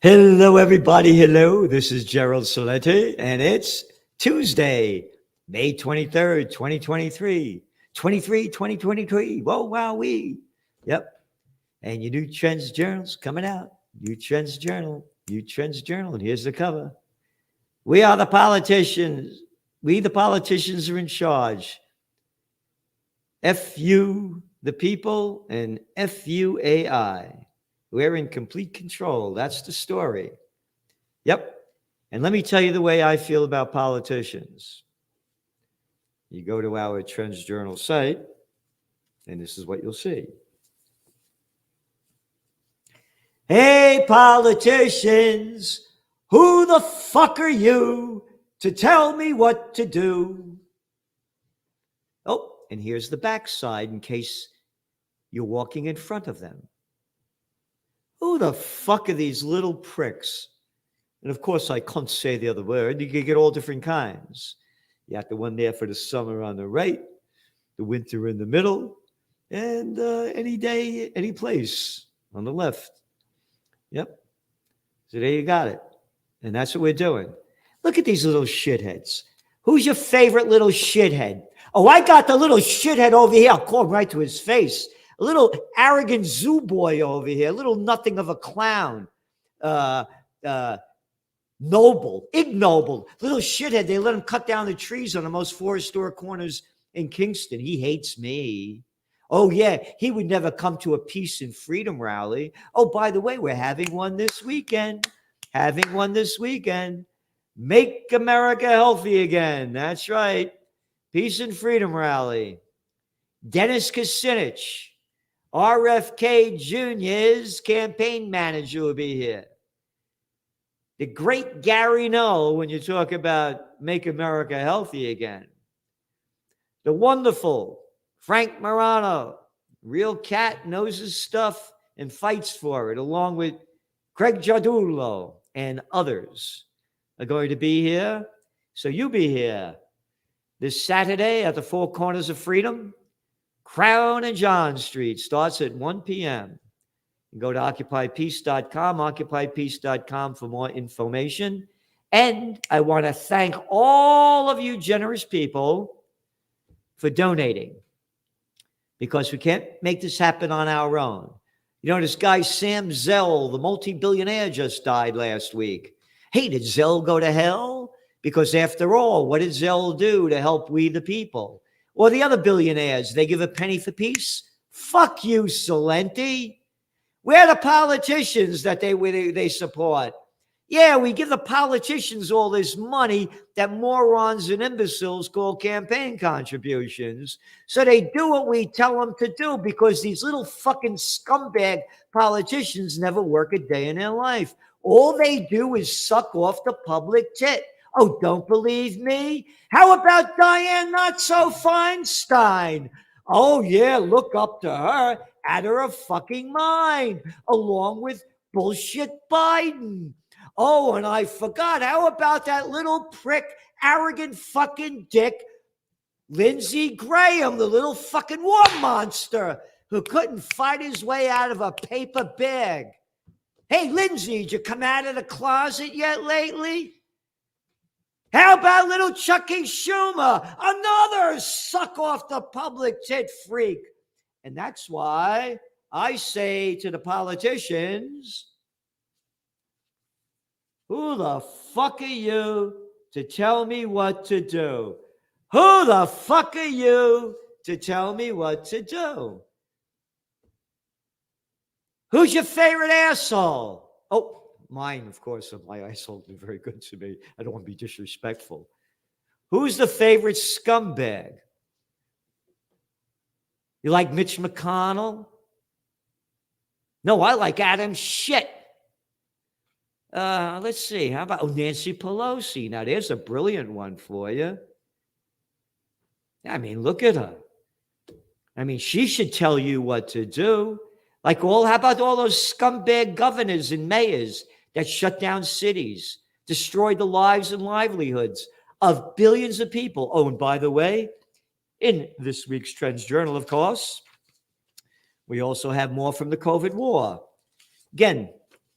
Hello, everybody. Hello. This is Gerald Celente, and it's Tuesday, May 23rd, 2023. 2023. Whoa, wow, we. Yep. And your new Trends Journal's coming out. New Trends Journal. New Trends Journal. And here's the cover. We are the politicians. We, the politicians, are in charge. F you, the people, and F you, AI. We're in complete control. That's the story. Yep. And let me tell you the way I feel about politicians. You go to our Trends Journal site, and this is what you'll see. Hey, politicians, who the fuck are you to tell me what to do? Oh, and here's the backside in case you're walking in front of them. Who the fuck are these little pricks? And of course, I can't say the other word. You can get all different kinds. You got the one there for the summer on the right, the winter in the middle, and any day, any place on the left. Yep. So there you got it. And that's what we're doing. Look at these little shitheads. Who's your favorite little shithead? Oh, I got the little shithead over here. I'll call him right to his face. A little arrogant zoo boy over here, a little nothing of a clown. Noble, ignoble, little shithead. They let him cut down the trees on the most forest store corners in Kingston. He hates me. Oh, yeah, he would never come to a peace and freedom rally. Oh, by the way, we're having one this weekend. Make America healthy again. That's right. Peace and freedom rally. Dennis Kucinich, RFK Jr.'s campaign manager, will be here. The great Gary Null, when you talk about make America healthy again. The wonderful Frank Morano, real cat, knows his stuff and fights for it, along with Craig Giardulo and others are going to be here. So you be here this Saturday at the Four Corners of Freedom. Crown and John Street starts at 1 p.m. You go to occupypeace.com, occupypeace.com for more information. And I want to thank all of you generous people for donating, because we can't make this happen on our own. You know, this guy, Sam Zell, the multi-billionaire, just died last week. Hey, did Zell go to hell? Because after all, what did Zell do to help we the people? Or the other billionaires, they give a penny for peace? Fuck you, Celente. We're the politicians that they support. Yeah, we give the politicians all this money that morons and imbeciles call campaign contributions. So they do what we tell them to do, because these little fucking scumbag politicians never work a day in their life. All they do is suck off the public tit. Oh, don't believe me? How about Diane Not-So-Feinstein? Oh, yeah, look up to her, out of her fucking mind, along with bullshit Biden. Oh, and I forgot, how about that little prick, arrogant fucking dick, Lindsey Graham, the little fucking war monster who couldn't fight his way out of a paper bag? Hey, Lindsey, did you come out of the closet yet lately? How about little Chucky Schumer, another suck off the public tit freak? And that's why I say to the politicians, who the fuck are you to tell me what to do? Who the fuck are you to tell me what to do? Who's your favorite asshole? Oh, mine, of course. My asshole has been very good to me. I don't want to be disrespectful. Who's the favorite scumbag? You like Mitch McConnell? No, I like Adam Shit. Let's see. How about Nancy Pelosi? Now, there's a brilliant one for you. I mean, look at her. I mean, she should tell you what to do. Like how about all those scumbag governors and mayors that shut down cities, destroyed the lives and livelihoods of billions of people? Oh, and by the way, in this week's Trends Journal, of course, we also have more from the COVID war. Again,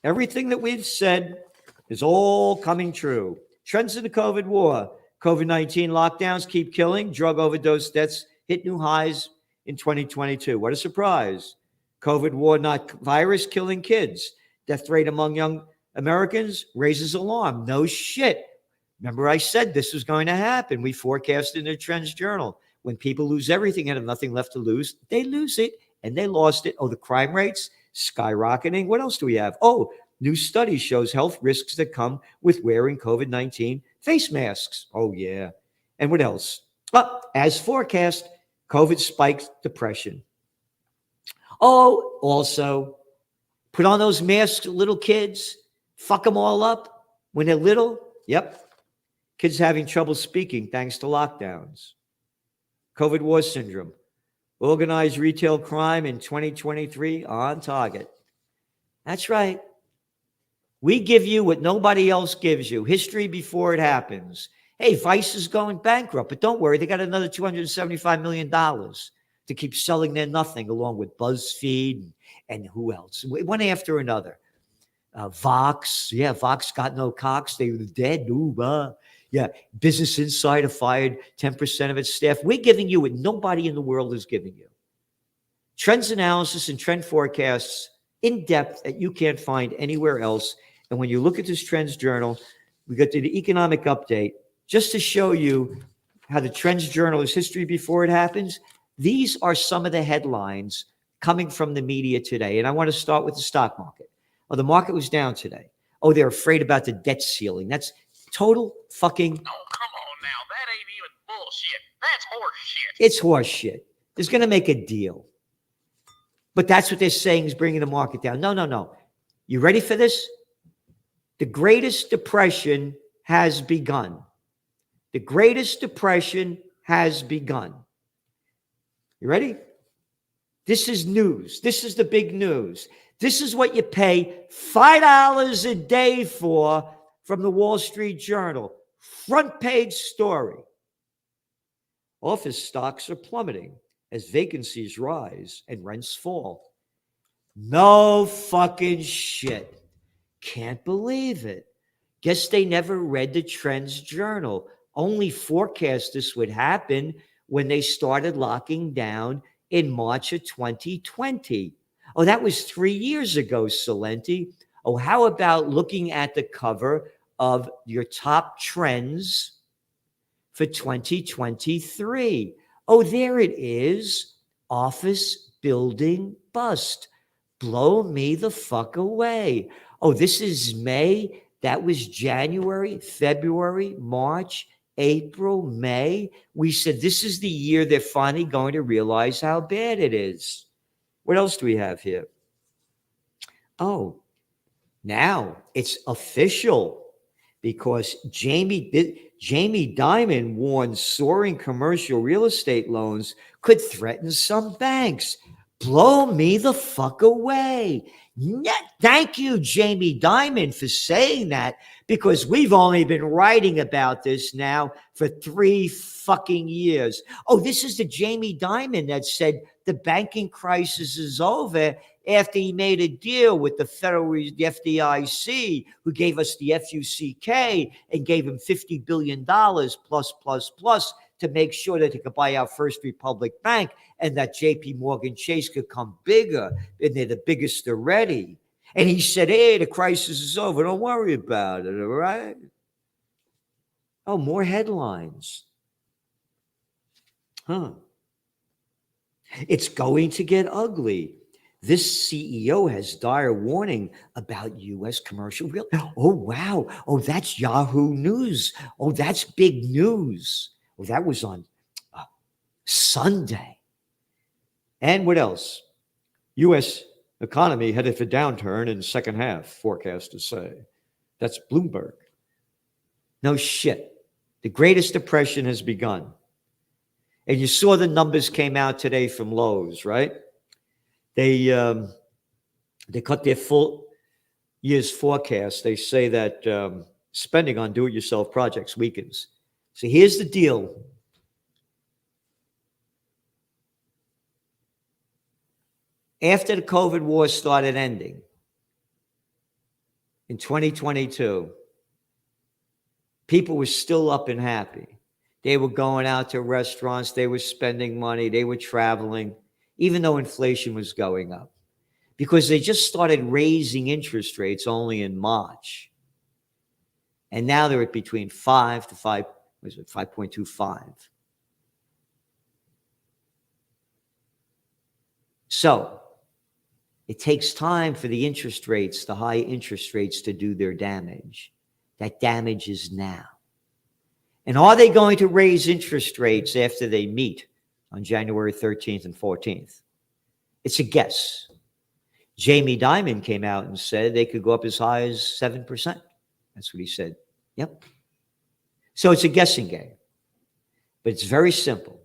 Everything that we've said is all coming true. Trends in the COVID war. COVID-19 lockdowns keep killing. Drug overdose deaths hit new highs in 2022. What a surprise. COVID war, not virus, killing kids. Death rate among young Americans raises alarm. No shit. Remember, I said this was going to happen. We forecasted in the Trends Journal. When people lose everything and have nothing left to lose, they lose it, and they lost it. Oh, the crime rates skyrocketing. What else do we have? Oh, new study shows health risks that come with wearing COVID-19 face masks. Oh, yeah. And what else? As forecast, COVID spikes depression. Oh, also, put on those masks, little kids, fuck them all up when they're little. Yep. Kids having trouble speaking thanks to lockdowns. COVID war syndrome. Organized retail crime in 2023 on target. That's right. We give you what nobody else gives you. History before it happens. Hey, Vice is going bankrupt, but don't worry. They got another $275 million to keep selling their nothing, along with BuzzFeed and who else? One after another. Vox. Yeah, Vox got no cocks. They were dead. Ooh, yeah, Business Insider fired 10% of its staff. We're giving you what nobody in the world is giving you. Trends analysis and trend forecasts in depth that you can't find anywhere else. And when you look at this Trends Journal, we got to the economic update just to show you how the Trends Journal is history before it happens. These are some of the headlines coming from the media today. And I want to start with the stock market. Oh, the market was down today. Oh, they're afraid about the debt ceiling. That's total fucking. Oh, come on now. That ain't even bullshit. That's horse shit. It's horse shit. It's going to make a deal. But that's what they're saying is bringing the market down. No. You ready for this? The Greatest Depression has begun. The Greatest Depression has begun. You ready? This is news. This is the big news. This is what you pay $5 a day for from the Wall Street Journal. Front page story. Office stocks are plummeting as vacancies rise and rents fall. No fucking shit. Can't believe it. Guess they never read the Trends Journal. Only forecast this would happen when they started locking down in March of 2020. Oh, that was 3 years ago, Celente. Oh, how about looking at the cover of your top trends for 2023? Oh, there it is. Office building bust. Blow me the fuck away. Oh, this is May. That was January, February, March, April, May. We said this is the year they're finally going to realize how bad it is. What else do we have here? Oh, now it's official because Jamie Dimon warned soaring commercial real estate loans could threaten some banks. Blow me the fuck away. Thank you, Jamie Dimon, for saying that, because we've only been writing about this now for 3 fucking years. Oh, this is the Jamie Dimon that said the banking crisis is over after he made a deal with the FDIC, who gave us the FUCK and gave him $50 billion plus to make sure that they could buy out First Republic Bank and that JP Morgan Chase could come bigger, and they're the biggest already. And he said, hey, the crisis is over. Don't worry about it, all right? Oh, more headlines. It's going to get ugly. This CEO has dire warning about U.S. commercial real. Oh, wow. Oh, that's Yahoo News. Oh, that's big news. Oh, that was on Sunday. And what else? U.S. economy headed for downturn in the second half, forecasters say. That's Bloomberg. No shit. The Greatest Depression has begun. And you saw the numbers came out today from Lowe's, right? They cut their full year's forecast. They say that spending on do-it-yourself projects weakens. So here's the deal. After the COVID war started ending, in 2022, people were still up and happy. They were going out to restaurants. They were spending money. They were traveling, even though inflation was going up, because they just started raising interest rates only in March. And now they're at between 5 to 5, what is it, 5.25. So it takes time for the interest rates, the high interest rates, to do their damage. That damage is now. And are they going to raise interest rates after they meet on January 13th and 14th? It's a guess. Jamie Dimon came out and said they could go up as high as 7%. That's what he said. Yep. So it's a guessing game. But it's very simple.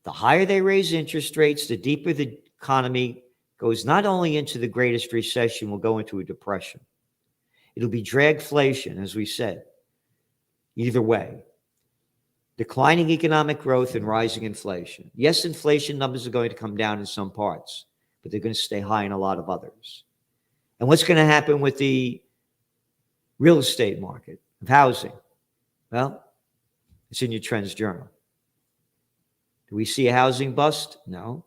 The higher they raise interest rates, the deeper the economy goes not only into the greatest recession, we'll go into a depression. It'll be dragflation, as we said. Either way. Declining economic growth and rising inflation. Yes, inflation numbers are going to come down in some parts, but they're going to stay high in a lot of others. And what's going to happen with the real estate market of housing? Well, it's in your Trends Journal. Do we see a housing bust? No.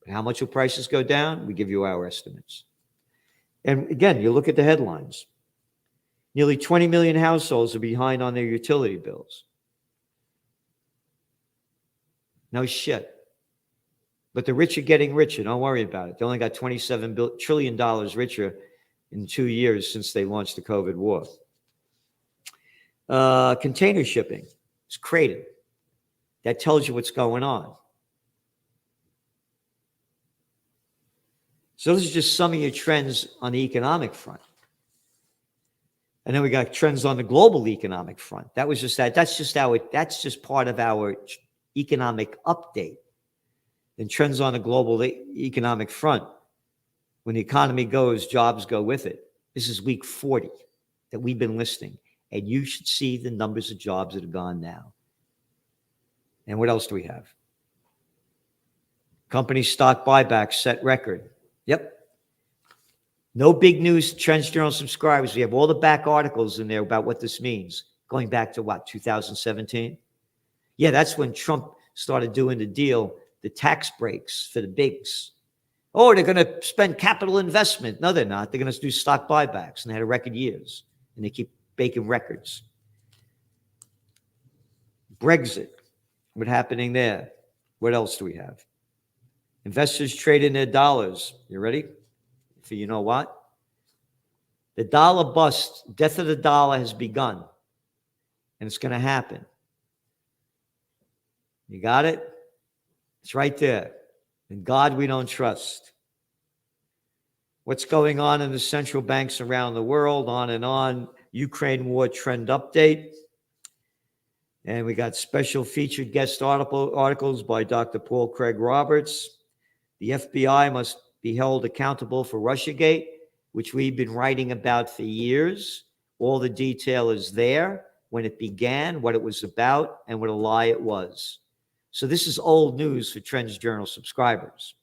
But how much will prices go down? We give you our estimates. And again, you look at the headlines. Nearly 20 million households are behind on their utility bills. No shit. But the rich are getting richer. Don't worry about it. They only got $27 trillion richer in 2 years since they launched the COVID war. Container shipping is cratered. That tells you what's going on. So those are just some of your trends on the economic front. And then we got trends on the global economic front. That was just that. That's just part of our economic update. And trends on the global economic front. When the economy goes, jobs go with it. This is week 40 that we've been listing. And you should see the numbers of jobs that are gone now. And what else do we have? Company stock buybacks set record. Yep. No big news, Trends Journal subscribers. We have all the back articles in there about what this means. Going back to what, 2017? Yeah, that's when Trump started doing the deal, the tax breaks for the bigs. Oh, they're going to spend capital investment. No, they're not. They're going to do stock buybacks. And they had a record years. And they keep breaking records. Brexit. What's happening there? What else do we have? Investors trading their dollars. You ready? For you know what? The dollar bust, death of the dollar has begun. And it's going to happen. You got it? It's right there. In God we don't trust. What's going on in the central banks around the world, on and on. Ukraine war trend update. And we got special featured guest articles by Dr. Paul Craig Roberts. The FBI must be held accountable for Russiagate, which we've been writing about for years. All the detail is there, when it began, what it was about, and what a lie it was. So this is old news for Trends Journal subscribers.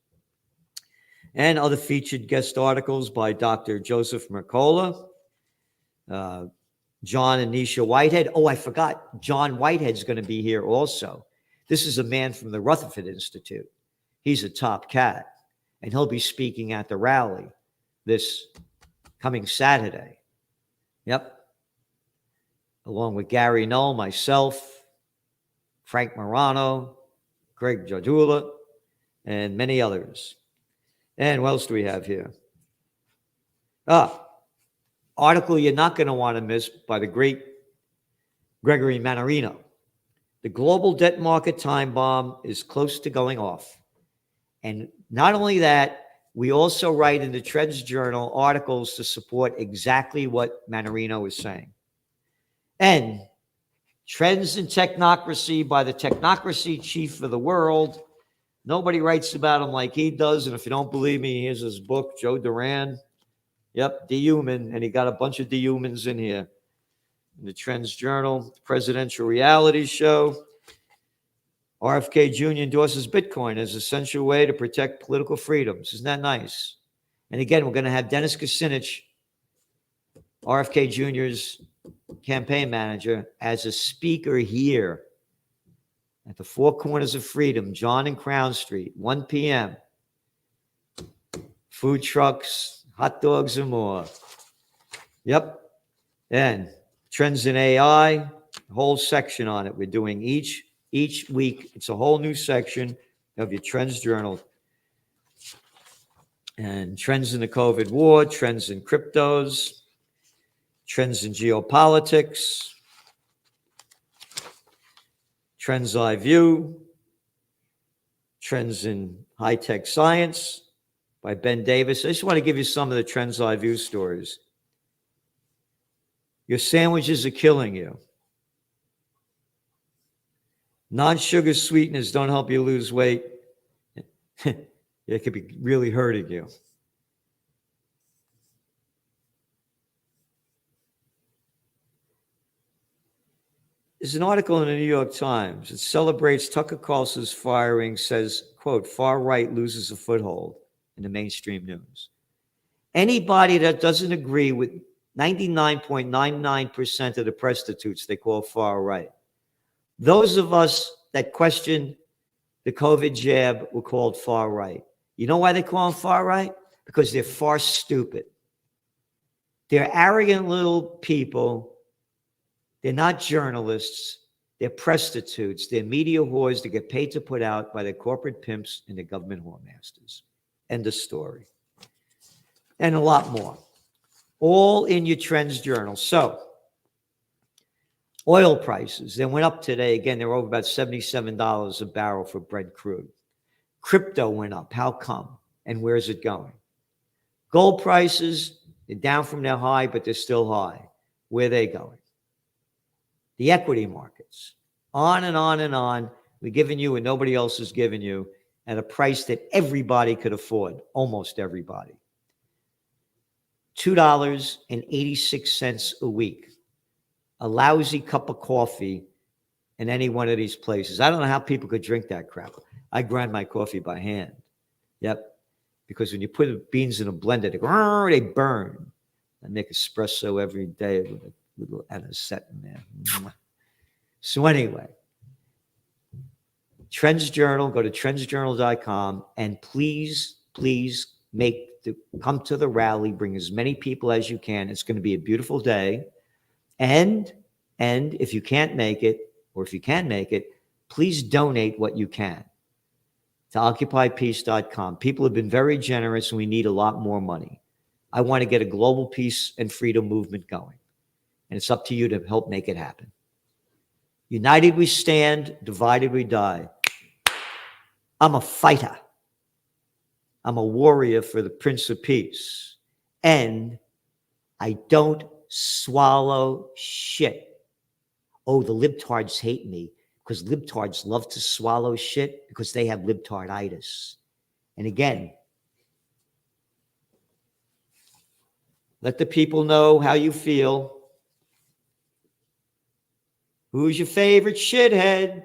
And other featured guest articles by Dr. Joseph Mercola, John and Nisha Whitehead. Oh, I forgot. John Whitehead's going to be here also. This is a man from the Rutherford Institute. He's a top cat, and he'll be speaking at the rally this coming Saturday. Yep. Along with Gary Null, myself, Frank Morano, Greg Jardula, and many others. And what else do we have here? Article you're not going to want to miss by the great Gregory Mannarino. The global debt market time bomb is close to going off. And not only that, we also write in the Trends Journal articles to support exactly what Mannarino is saying. And Trends in Technocracy by the Technocracy Chief of the World. Nobody writes about him like he does. And if you don't believe me, here's his book, Joe Duran. Yep, Dehuman. And he got a bunch of Dehumans in here. In the Trends Journal, Presidential Reality Show. RFK Jr. endorses Bitcoin as an essential way to protect political freedoms. Isn't that nice? And again, we're going to have Dennis Kucinich RFK Jr.'s campaign manager, as a speaker here at the Four Corners of Freedom, John and Crown Street, 1 p.m. Food trucks, hot dogs, and more. Yep. And trends in AI, whole section on it. We're doing each week. It's a whole new section of your Trends Journal. And trends in the COVID war, trends in cryptos, trends in geopolitics, trends I view, trends in high-tech science by Ben Davis. I just want to give you some of the trends I view stories. Your sandwiches are killing you. Non-sugar sweeteners don't help you lose weight. It could be really hurting you. There's an article in the New York Times. It celebrates Tucker Carlson's firing, says, quote, far right loses a foothold in the mainstream news. Anybody that doesn't agree with 99.99% of the prostitutes they call far right. Those of us that question the COVID jab were called far right. You know why they call them far right? Because they're far stupid. They're arrogant little people. They're not journalists. They're prostitutes. They're media whores that get paid to put out by their corporate pimps and their government whoremasters. End of story. And a lot more. All in your Trends Journal. So, oil prices, they went up today. Again, they're over about $77 a barrel for Brent crude. Crypto went up. How come? And where's it going? Gold prices, they're down from their high, but they're still high. Where are they going? The equity markets. On and on and on. We're giving you what nobody else is giving you at a price that everybody could afford. Almost everybody. $2.86 a week. A lousy cup of coffee in any one of these places. I don't know how people could drink that crap. I grind my coffee by hand. Yep. Because when you put the beans in a blender, they burn. I make espresso every day with a little anisette in there. So anyway, Trends Journal, go to trendsjournal.com and please come to the rally. Bring as many people as you can. It's going to be a beautiful day. And if you can't make it, or if you can make it, please donate what you can to occupypeace.com. People have been very generous, and we need a lot more money. I want to get a global peace and freedom movement going, and it's up to you to help make it happen. United we stand, divided we die. I'm a fighter. I'm a warrior for the Prince of Peace, and I don't swallow shit. Oh, the libtards hate me because libtards love to swallow shit because they have libtarditis. And again, let the people know how you feel. Who's your favorite shithead?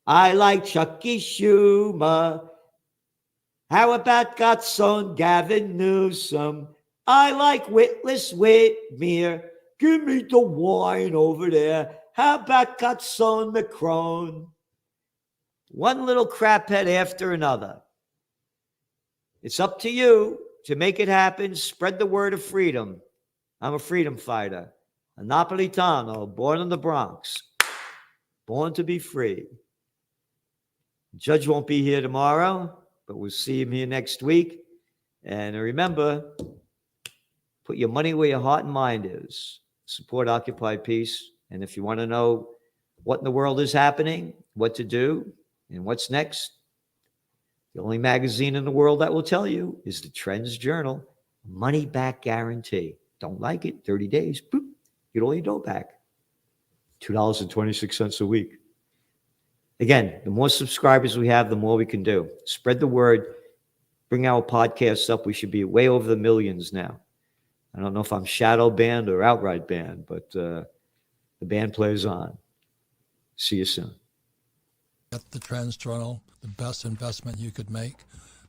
I like Chucky Schumer. How about Godson, Gavin Newsom? I like Witless Whitmer. Give me the wine over there. How about Godson Macron? One little craphead after another. It's up to you to make it happen. Spread the word of freedom. I'm a freedom fighter. A Napolitano, born in the Bronx. Born to be free. The judge won't be here tomorrow, but we'll see him here next week. And remember, put your money where your heart and mind is. Support Occupy Peace. And if you want to know what in the world is happening, what to do, and what's next, the only magazine in the world that will tell you is the Trends Journal. Money back guarantee. Don't like it? 30 days. Boop. Get all your dough back. $2.26 a week. Again, the more subscribers we have, the more we can do. Spread the word. Bring our podcasts up. We should be way over the millions now. I don't know if I'm shadow banned or outright banned, but the band plays on. See you soon. Get the Trends Journal, the best investment you could make,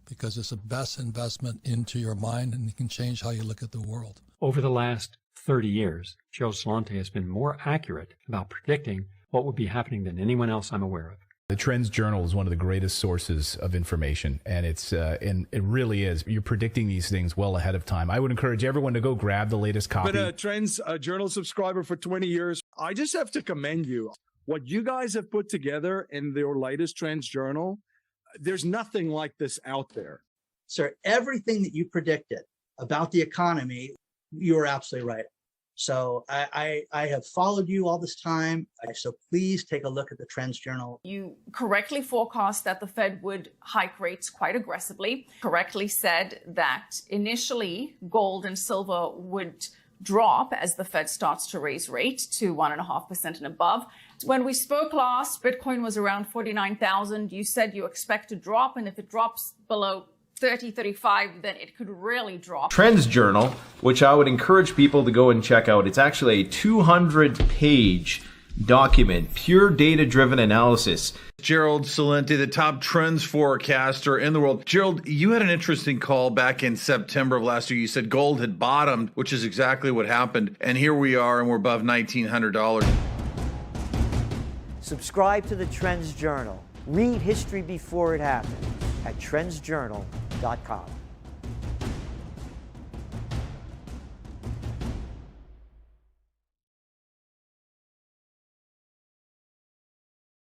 because it's the best investment into your mind, and it can change how you look at the world. Over the last 30 years, Gerald Celente has been more accurate about predicting what would be happening than anyone else I'm aware of. The Trends Journal is one of the greatest sources of information, and and it really is. You're predicting these things well ahead of time. I would encourage everyone to go grab the latest copy. Been a Trends Journal subscriber for 20 years. I just have to commend you. What you guys have put together in your latest Trends Journal, there's nothing like this out there. Sir, everything that you predicted about the economy, you were absolutely right. So I have followed you all this time. So please take a look at the Trends Journal. You correctly forecast that the Fed would hike rates quite aggressively, correctly said that initially gold and silver would drop as the Fed starts to raise rates to 1.5% and above. When we spoke last, Bitcoin was around 49,000. You said you expect to drop, and if it drops below 30, 35, then it could really drop. Trends Journal, which I would encourage people to go and check out. It's actually a 200-page document, pure data-driven analysis. Gerald Celente, the top trends forecaster in the world. Gerald, you had an interesting call back in September of last year. You said gold had bottomed, which is exactly what happened. And here we are, and we're above $1,900. Subscribe to the Trends Journal. Read history before it happened at trendsjournal.com.